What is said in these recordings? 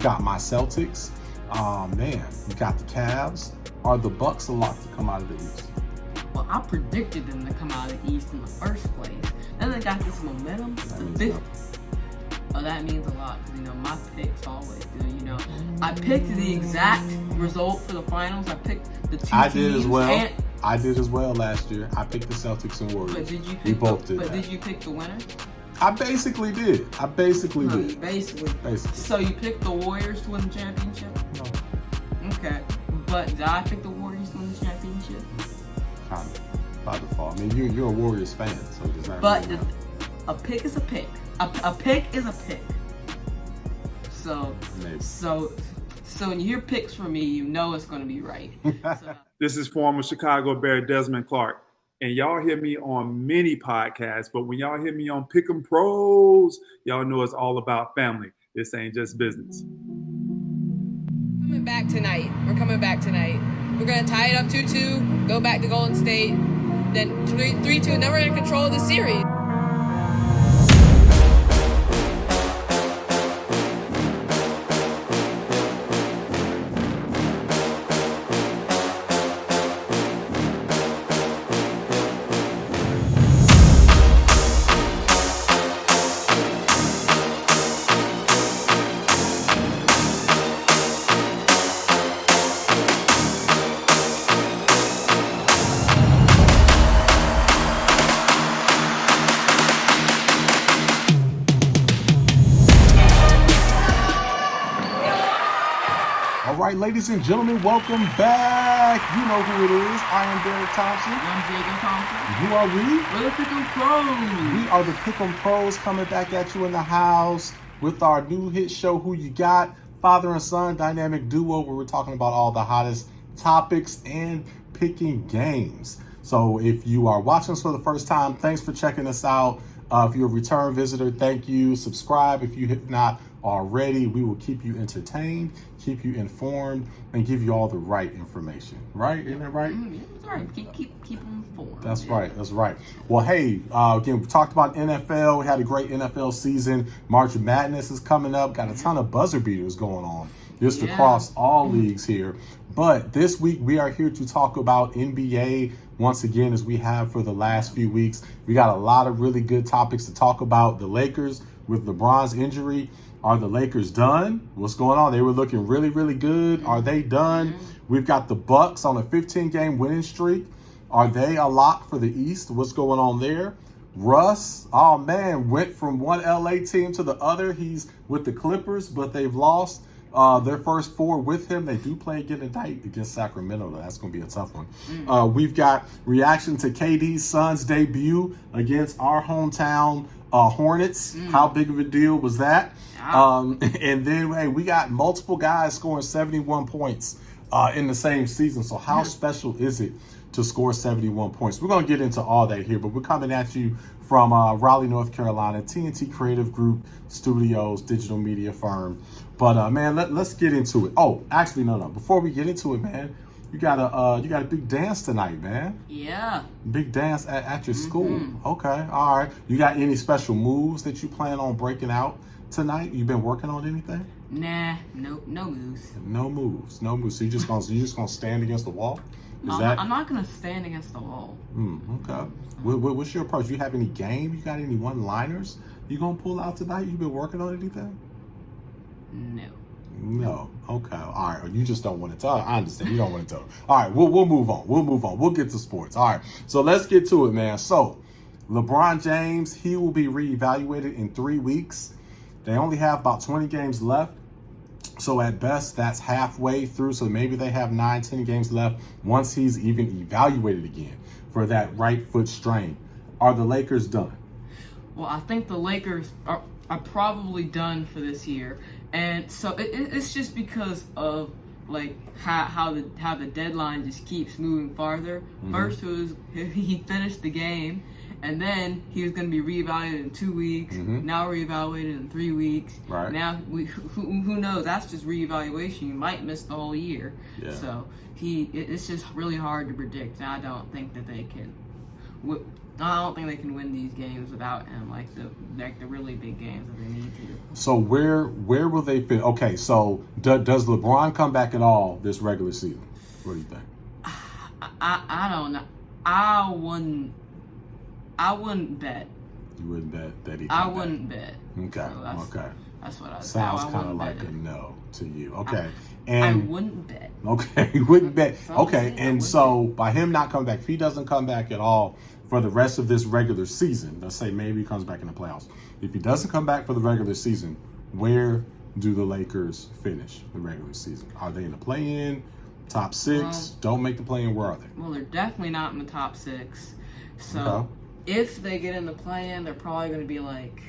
Got my Celtics. Man, you got the Cavs. Are the Bucks a lock to come out of the East? Well, I predicted them to come out of the East in the first place. Then they got this momentum. That means a lot because, my picks always do. I picked the exact result for the finals. I picked the two teams. I did as well. I did as well last year. I picked the Celtics and Warriors. But did you pick we both did that. Did you pick the winner? I basically did. Basically. Basically. So you picked the Warriors to win the championship? No. Okay. But did I pick the Warriors to win the championship? Kind of. By default. I mean, you're a Warriors fan, so does that But really a pick is a pick. A pick is a pick. So, Maybe. so when you hear picks from me, you know it's going to be right. So. This is former Chicago Bear Desmond Clark. And y'all hear me on many podcasts, but when y'all hear me on Pick'em Pros, y'all know it's all about family. This ain't just business. Coming back tonight. We're coming back tonight. We're going to tie it up 2-2, go back to Golden State, then 3-2, and then we're going to control the series. Ladies and gentlemen, welcome back. You know who it is. I am Derek Thompson. I'm Diego Thompson. Who are we? We're the Pick'em Pros. We are the Pick'em Pros coming back at you in the house with our new hit show, Who You Got? Father and son dynamic duo where we're talking about all the hottest topics and picking games. So if you are watching us for the first time, thanks for checking us out. If you're a return visitor, thank you. Subscribe if you have not already. We will keep you entertained, keep you informed, and give you all the right information. Right? Isn't that right? That's right. Keep them informed. That's right. That's right. Well, hey, again, we talked about NFL. We had a great NFL season. March Madness is coming up. Got a ton of buzzer beaters going on just across all leagues here. But this week, we are here to talk about NBA once again, as we have for the last few weeks. We got a lot of really good topics to talk about. The Lakers with LeBron's injury. Are the Lakers done? What's going on? They were looking really, really good. Are they done? We've got the Bucks on a 15-game winning streak. Are they a lock for the East? What's going on there? Russ, oh man, went from one LA team to the other. He's with the Clippers, but they've lost their first four with him. They do play again tonight against Sacramento. That's going to be a tough one. We've got reaction to KD's Suns debut against our hometown Hornets. How big of a deal was that? And then, hey, we got multiple guys scoring 71 points in the same season. So how special is it to score 71 points? We're going to get into all that here, but we're coming at you from Raleigh, North Carolina, TNT Creative Group Studios, digital media firm. But man, let's get into it. Oh, actually, no. Before we get into it, man, you got a big dance tonight, man. Yeah. Big dance at your school. Okay, all right. You got any special moves that you plan on breaking out tonight? You been working on anything? Nah, no moves. No moves. So you just gonna stand against the wall? I'm not gonna stand against the wall. Okay. What's your approach? You have any game? You got any one-liners you gonna pull out tonight? You been working on anything? No. Okay. All right. You just don't want to tell. I understand. You don't want to tell. All right. We'll move on. We'll get to sports. All right. So let's get to it, man. So LeBron James, he will be reevaluated in 3 weeks. They only have about 20 games left. So at best, that's halfway through. So maybe they have 9-10 games left once he's even evaluated again for that right foot strain. Are the Lakers done? Well, I think the Lakers are probably done for this year. And so it's just because of like how the deadline just keeps moving farther. First, he finished the game, and then he was going to be reevaluated in 2 weeks. Now reevaluated in 3 weeks. Right. Now who knows? That's just reevaluation. You might miss the whole year. Yeah. So it's just really hard to predict. And I don't think that they can. I don't think they can win these games without him, like the really big games that they need to. So where will they fit? Okay, so does LeBron come back at all this regular season? What do you think? I don't know. I wouldn't bet. You wouldn't bet that he? I wouldn't bet. Okay. So Okay. That's what I Sounds kind of like a no to you. Okay. And I wouldn't bet. Okay, you wouldn't bet. Okay, I and so by him not coming back, if he doesn't come back at all for the rest of this regular season, let's say maybe he comes back in the playoffs. If he doesn't come back for the regular season, where do the Lakers finish the regular season? Are they in the play-in, top 6? Don't make the play-in. Where are they? Well, they're definitely not in the top 6. So Okay. if they get in the play-in, they're probably going to be like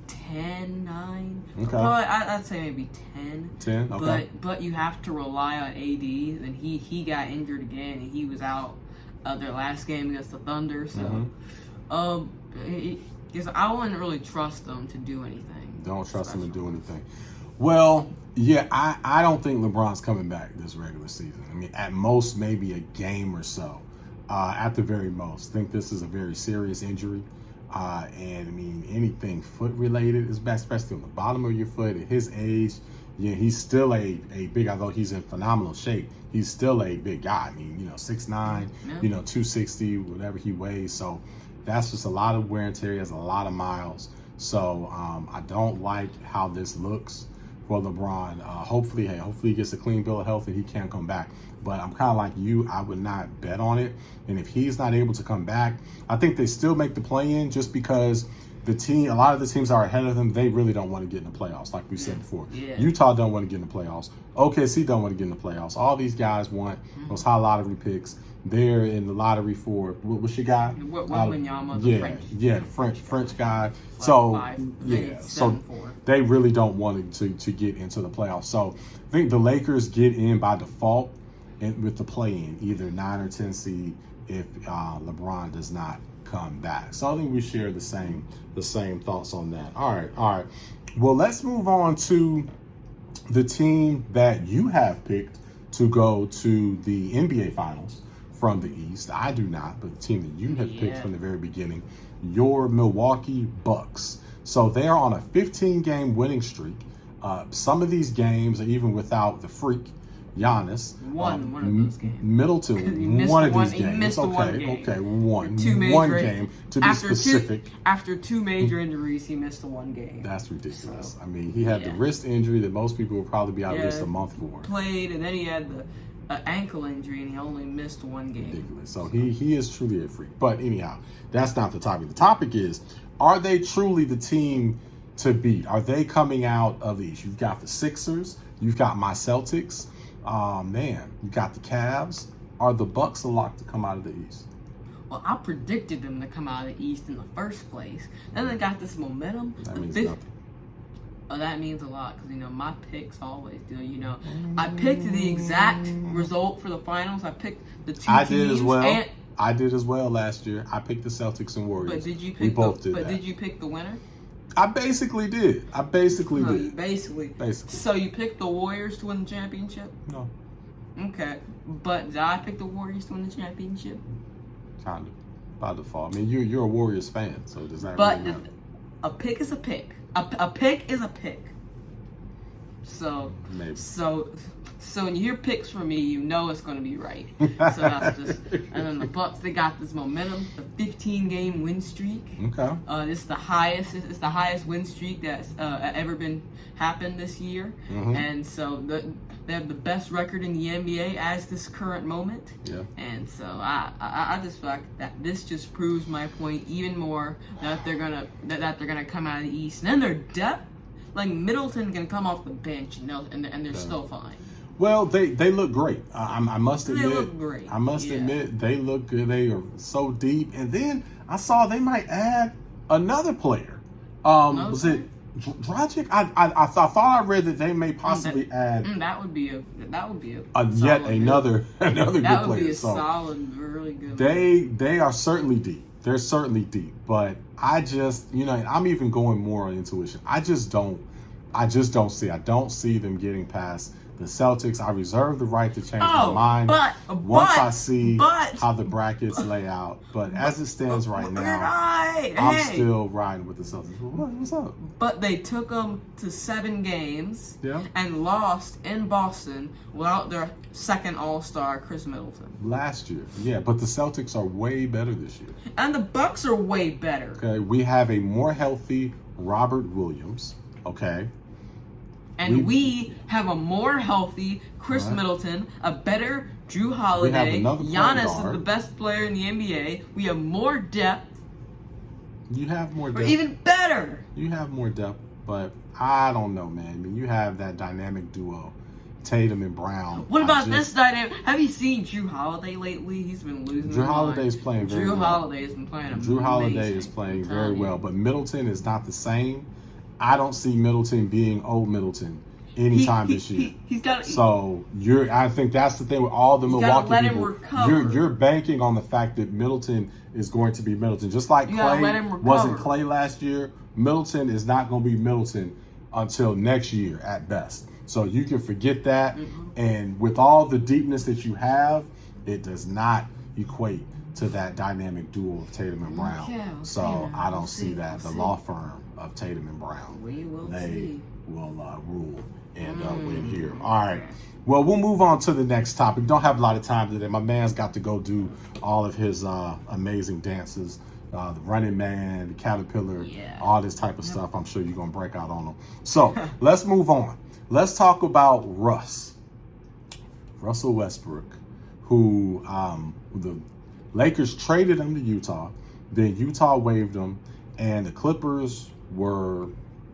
10, 9. Okay. Probably, I'd say maybe 10. 10. Okay. But you have to rely on AD. And he got injured again, and he was out their last game against the Thunder. So, because I wouldn't really trust them to do anything. Don't trust him to do anything. Well, yeah, I don't think LeBron's coming back this regular season. I mean, at most, maybe a game or so. At the very most. I think this is a very serious injury. And I mean, anything foot related is best, especially on the bottom of your foot at his age. Yeah, he's still a big, although he's in phenomenal shape, he's still a big guy. I mean, 6'9", 260, whatever he weighs. So that's just a lot of wear and tear. He has a lot of miles. So I don't like how this looks for LeBron. Hopefully he gets a clean bill of health and he can come back. But I'm kind of like you. I would not bet on it. And if he's not able to come back, I think they still make the play-in just because a lot of the teams are ahead of them. They really don't want to get in the playoffs, like we said before. Yeah. Utah don't want to get in the playoffs. OKC don't want to get in the playoffs. All these guys want those high lottery picks. They're in the lottery for what's your guy? Wembanyama, the French guy. So they really don't want to get into the playoffs. So I think the Lakers get in by default with the play-in, either 9 or 10 seed if LeBron does not come back. So I think we share the same thoughts on that. All right. Well, let's move on to the team that you have picked to go to the NBA Finals from the East. I do not, but the team that you have picked from the very beginning, your Milwaukee Bucks. So they are on a 15-game winning streak. Some of these games are even without the freak, Giannis. One of those games. Middleton, one of these games. He missed one game. Okay, one game to be specific. After 2 major injuries, he missed the 1 game. That's ridiculous. I mean, he had the wrist injury that most people would probably be out of just a month for. Played, and then he had the ankle injury, and he only missed 1 game. Ridiculous. So he is truly a freak. But anyhow, that's not the topic. The topic is, are they truly the team to beat? Are they coming out of the East? You've got the Sixers. You've got my Celtics. You got the Cavs. Are the Bucks a lock to come out of the East? Well, I predicted them to come out of the East in the first place. Then they got this momentum. That means nothing. Oh, that means a lot because, my picks always do. I picked the exact result for the finals. I picked the 2 teams. I did as well. I did as well last year. I picked the Celtics and Warriors. But did you pick we both did that. Did you pick the winner? I basically did. did. Basically. So you picked the Warriors to win the championship? No. Okay. But did I pick the Warriors to win the championship? Kind of. By default. I mean, you're a Warriors fan, so does that really matter? A pick is a pick. A pick is a pick. So maybe. So when you hear picks from me, you know it's going to be right. So that's just. And then the Bucks, they got this momentum, the 15-game win streak. Okay. It's the highest win streak that's ever been happened this year. Mm-hmm. And so they have the best record in the NBA as this current moment. Yeah. And so I just feel like that this just proves my point even more that they're gonna come out of the East. And then their depth, like Middleton can come off the bench, and they're still fine. Well, they look great. I must admit. They look great. I must admit they look good. They are so deep. And then I saw they might add another player. Was it Dragic? I thought I read that they may possibly add. That would be a yet another good player. That would be a solid, really good. They are certainly deep. They're certainly deep. But I just, I'm even going more on intuition. I just don't see. I don't see them getting past The Celtics, I reserve the right to change my mind once I see how the brackets lay out. But as it stands right now, I'm still riding with the Celtics. What's up? But they took them to 7 games Yeah. and lost in Boston without their second All-Star, Chris Middleton. Last year, yeah, but the Celtics are way better this year. And the Bucks are way better. Okay, we have a more healthy Robert Williams. Okay. And we have a more healthy Chris Middleton, a better Drew Holiday. Giannis is the best player in the NBA. We have more depth. You have more depth. Or even better. You have more depth, but I don't know, man. I mean, you have that dynamic duo, Tatum and Brown. What about this dynamic? Have you seen Drew Holiday lately? He's been losing. Drew Holiday's playing very well. Drew Holiday has been playing amazing. Drew Holiday is playing very well, but Middleton is not the same. I don't see Middleton being old Middleton anytime this year. He's got. So I think that's the thing with all the Milwaukee let people. him recover. You're banking on the fact that Middleton is going to be Middleton, just like Clay wasn't Clay last year. Middleton is not going to be Middleton until next year at best. So you can forget that. Mm-hmm. And with all the deepness that you have, it does not equate to that dynamic duo of Tatum and Brown. Yeah, I don't see that. The law firm of Tatum and Brown, they will rule and win here. All right. Well, we'll move on to the next topic. Don't have a lot of time today. My man's got to go do all of his amazing dances. The Running Man, the Caterpillar, all this type of stuff. I'm sure you're going to break out on them. So let's move on. Let's talk about Russell Westbrook, who the Lakers traded him to Utah. Then Utah waived him, and the Clippers were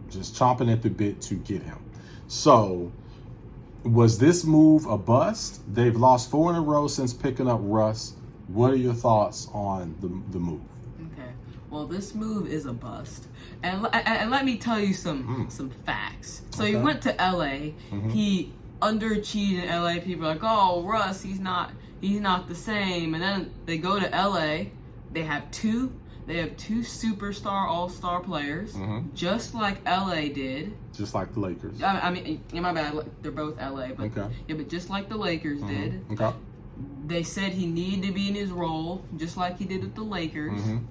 just chomping at the bit to get him. So was this move a bust? They've lost 4 in a row since picking up Russ. What are your thoughts on the move? Okay. Well, this move is a bust. And let me tell you some facts. So he went to LA. Mm-hmm. He underachieved in LA. People are like, "Oh, Russ, he's not the same." And then they go to LA. They have two superstar all-star players, just like LA did. Just like the Lakers. I mean, my bad. They're both LA, but but just like the Lakers did. Okay. They said he needed to be in his role, just like he did with the Lakers. Mm-hmm.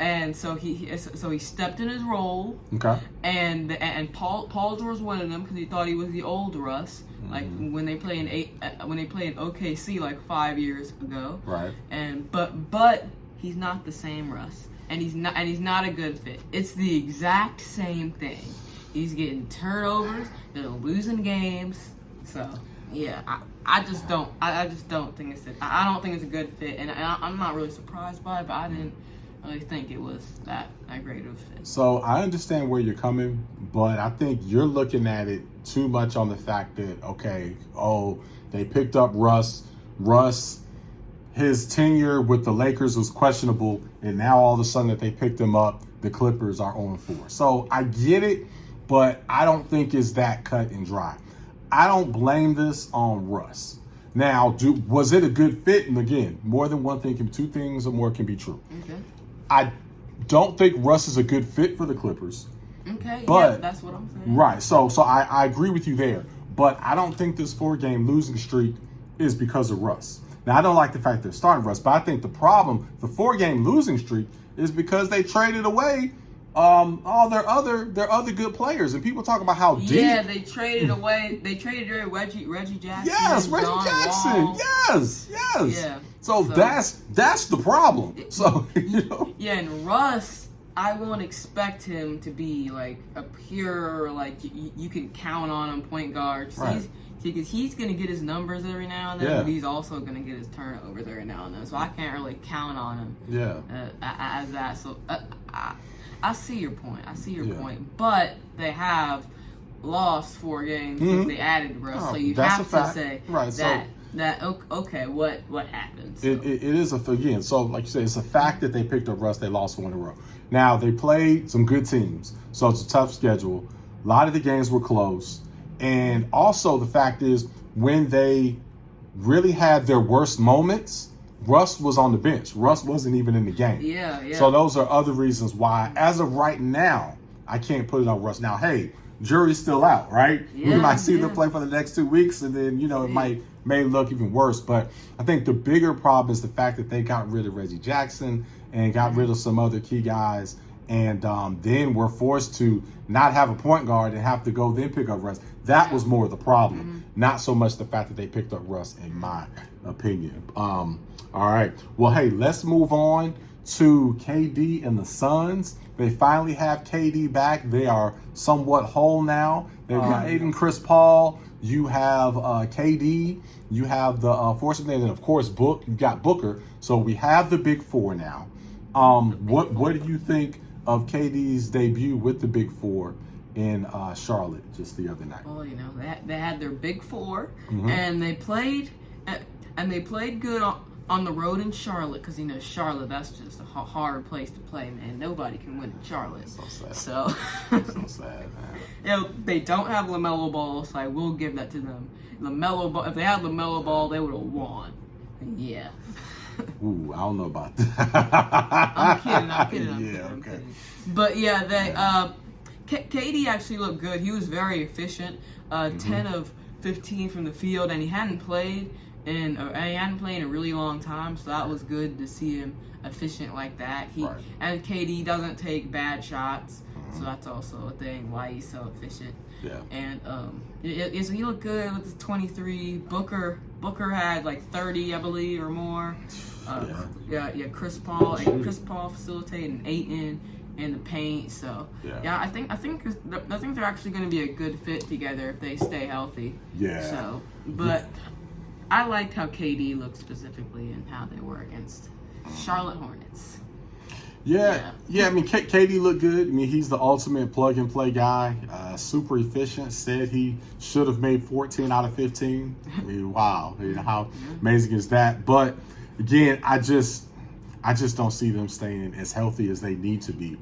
And so he stepped in his role. Okay. And Paul George was one of them because he thought he was the old Russ, like when they play in OKC like 5 years ago. Right. And but he's not the same Russ, and he's not a good fit. It's the exact same thing. He's getting turnovers. They're losing games. So yeah, I just don't think I don't think it's a good fit, and I'm not really surprised by it, but I didn't really think it was that great of a fit. So I understand where you're coming, but I think you're looking at it too much on the fact that they picked up Russ, his tenure with the Lakers was questionable, and now all of a sudden that they picked him up, the Clippers are 0-4. So I get it, but I don't think it's that cut and dry. I don't blame this on Russ. Now, was it a good fit? And again, more than one thing two things or more can be true. Okay. I don't think Russ is a good fit for the Clippers. Okay, but that's what I'm saying. Right. So I agree with you there. But I don't think this 4-game losing streak is because of Russ. Now, I don't like the fact they're starting Russ, but I think the problem, the 4-game losing streak, is because they traded away all their other good players, and people talk about how deep. Yeah, they traded away Reggie Jackson. Yes, Reggie Jackson. Wall. Yes. Yeah. So that's the problem. So Yeah, and Russ, I won't expect him to be like a pure you can count on him point guard. Right. Because he's going to get his numbers every now and then, but he's also going to get his turnovers every now and then. So I can't really count on him as that. So I see your point. But they have lost 4 games since they added Russ. So you have to say what happened? So. It is again. So like you said, it's a fact that they picked up Russ. They lost 4 in a row. Now they played some good teams, so it's a tough schedule. A lot of the games were close. And also the fact is, when they really had their worst moments, Russ was on the bench. Russ wasn't even in the game. Yeah. So those are other reasons why, as of right now, I can't put it on Russ. Now, hey, jury's still out, right? We Yeah, might see yeah. them play for the next 2 weeks, and then it may look even worse. But I think the bigger problem is the fact that they got rid of Reggie Jackson and got rid of some other key guys, and then we're forced to not have a point guard and have to go then pick up Russ. That was more the problem, not so much the fact that they picked up Russ, in my opinion. All right. Well, hey, let's move on to KD and the Suns. They finally have KD back. They are somewhat whole now. They've got Aiden, Chris Paul. You have KD. You have the Force and then of course you got Booker. So we have the big four now. What do you think of KD's debut with the big four in Charlotte just the other night? Well, they had their big four, and they played good on the road in Charlotte, because Charlotte, that's just a hard place to play, man. Nobody can win in Charlotte. So sad. So sad, man. They don't have LaMelo Ball, so I will give that to them. LaMelo Ball, if they had LaMelo Ball, they would have won. Yeah. Ooh, I don't know about that. I'm kidding. I'm okay. kidding. But yeah, KD actually looked good. He was very efficient. 10 of 15 from the field, and he hadn't played in a really long time, so that was good to see him efficient like that. And KD doesn't take bad shots, so that's also a thing why he's so efficient. Yeah. And he looked good with his 23. Booker had like 30, I believe, or more. Chris Paul facilitating 8 in the paint. So I think they're actually going to be a good fit together if they stay healthy. Yeah. So, but I liked how KD looked specifically and how they were against Charlotte Hornets. Yeah. I mean, KD looked good. I mean, he's the ultimate plug-and-play guy. Super efficient. Said he should have made 14 out of 15. I mean, wow. How amazing is that? But, again, I just don't see them staying as healthy as they need to be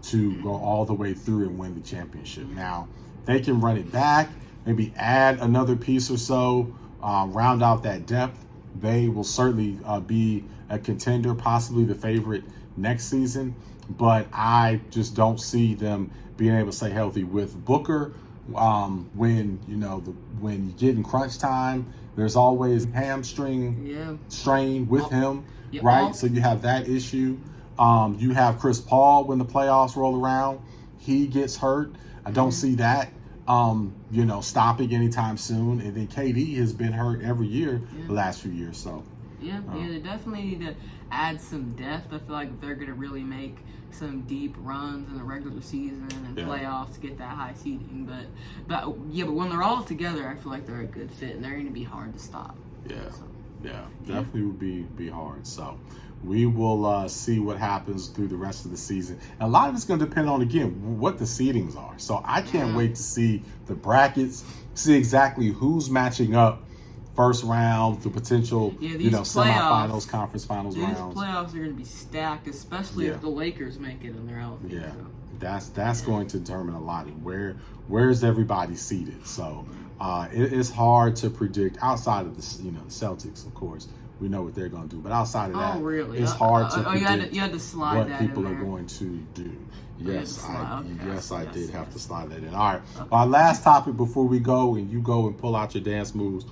to go all the way through and win the championship. Now, they can run it back, maybe add another piece or so, round out that depth. They will certainly be a contender, possibly the favorite next season, but I just don't see them being able to stay healthy with Booker. When you get in crunch time, there's always hamstring strain with him, right? So you have that issue. You have Chris Paul when the playoffs roll around, he gets hurt. I don't see that stopping anytime soon. And then KD has been hurt every year the last few years. So they definitely need to add some depth. I feel like they're going to really make some deep runs in the regular season and playoffs to get that high seeding. But when they're all together, I feel like they're a good fit and they're going to be hard to stop. Definitely would be hard. So we will see what happens through the rest of the season. And a lot of it's going to depend on, again, what the seedings are. So I can't wait to see the brackets, see exactly who's matching up first round, the potential, semifinals, conference finals rounds. These playoffs are going to be stacked, especially if the Lakers make it and they're healthy. Yeah, so. That's going to determine a lot. And where's everybody seated? So it's hard to predict outside of the Celtics, of course. We know what they're going to do, but outside of that, it's hard to predict you had to slide what that people in are there. going to do. Yes, I did have to slide that in. All right, Okay. Our last topic before we go, and you go and pull out your dance moves.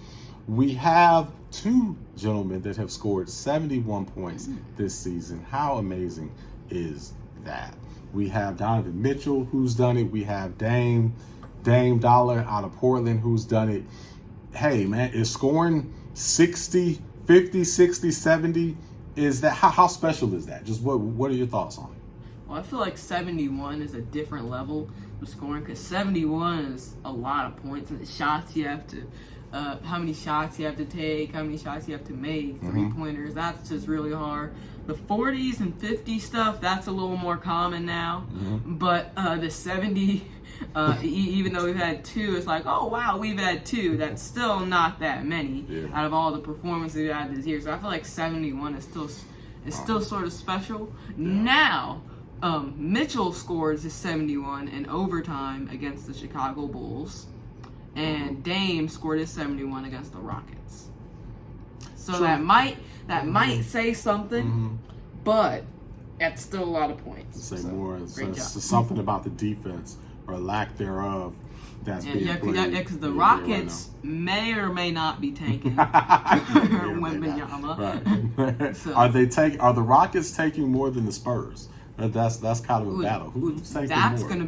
We have two gentlemen that have scored 71 points this season. How amazing is that? We have Donovan Mitchell, who's done it. We have Dame Dollar out of Portland, who's done it. Hey, man, is scoring 60, 50, 60, 70, is that, how special is that? Just what are your thoughts on it? Well, I feel like 71 is a different level of scoring, because 71 is a lot of points, and the shots you have to how many shots you have to take, how many shots you have to make, three-pointers, that's just really hard. The 40s and 50 stuff, that's a little more common now. But the 70, even though we've had 2, it's like, oh, wow, we've had 2. That's still not that many out of all the performances we've had this year. So I feel like 71 is still sort of special. Now, Mitchell scores his 71 in overtime against the Chicago Bulls. And Dame scored his 71 against the Rockets. So that might say something, but that's still a lot of points. Say more. So something about the defense or lack thereof that's being played. Because the yeah, Rockets may or may not be tanking Wembanyama. Right. So- Are the Rockets taking more than the Spurs? That's kind of a battle. Who's taking that's more? gonna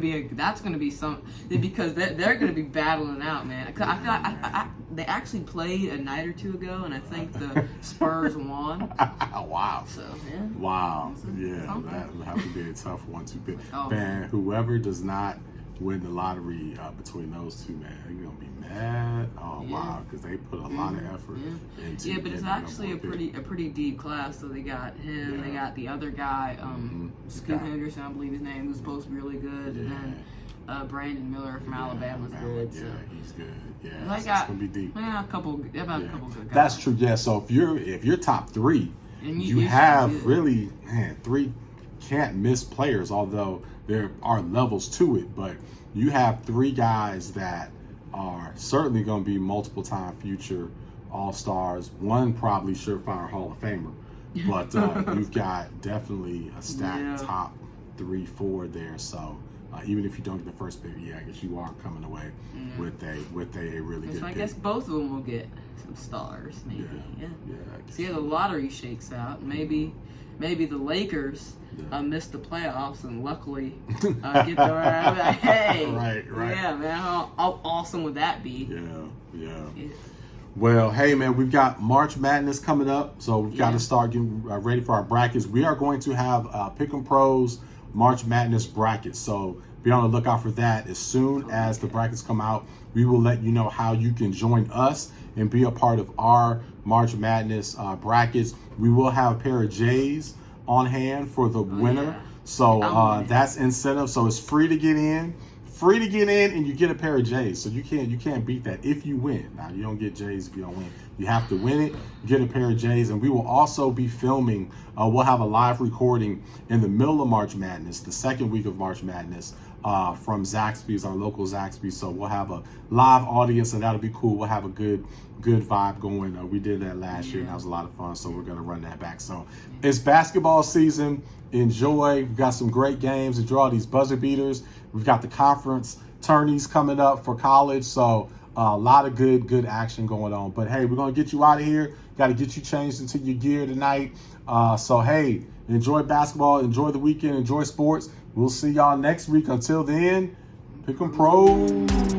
be some because they're gonna be battling out, man. 'Cause I feel like they actually played a night or two ago, and I think the Spurs won. Wow. So yeah. Wow. Yeah, Something. that would have to be a tough one to pick. Oh, Man, whoever does not win the lottery between those two, man, they're gonna be mad. Oh Yeah. wow, because they put a lot of effort into. Yeah, but it's getting actually a number one pick. pretty deep class. So they got him, they got the other guy, Scoot Henderson, I believe his name, who's supposed to be really good, and then Brandon Miller from Alabama's good. So. Yeah, he's good. Yeah, They it's got gonna be deep. a couple good guys. That's true. Yeah. So if you're top three, And you you have should be. really three can't miss players. Although there are levels to it, but you have three guys that are certainly going to be multiple time future All-Stars. One probably surefire Hall of Famer, but you've got definitely a stacked top 3-4 there. So even if you don't get the first pick, I guess you are coming away with a really good So I pick. guess both of them will get some stars, maybe. Yeah. See how the lottery shakes out. Maybe the Lakers missed the playoffs and luckily get the hey, Right. yeah, man, how awesome would that be? Yeah. Well, hey, man, we've got March Madness coming up, so we've got to start getting ready for our brackets. We are going to have Pick'em Pros March Madness brackets, so be on the lookout for that. As soon as the brackets come out, we will let you know how you can join us and be a part of our March Madness brackets. We will have a pair of J's on hand for the winner. Yeah. So that's incentive. So it's free to get in. And you get a pair of J's. So you can't beat that if you win. Now you don't get J's if you don't win. You have to win it, get a pair of J's, and we will also be filming. We'll have a live recording in the middle of March Madness, the second week of March Madness, from Zaxby's, our local Zaxby's. So we'll have a live audience, and that'll be cool. We'll have a good vibe going. We did that last year, and that was a lot of fun. So we're gonna run that back. So it's basketball season. Enjoy. We've got some great games. Enjoy all these buzzer beaters. We've got the conference tourneys coming up for college. So a lot of good action going on. But hey, we're gonna get you out of here. Got to get you changed into your gear tonight. So hey, enjoy basketball. Enjoy the weekend. Enjoy sports. We'll see y'all next week. Until then, pick 'em pros.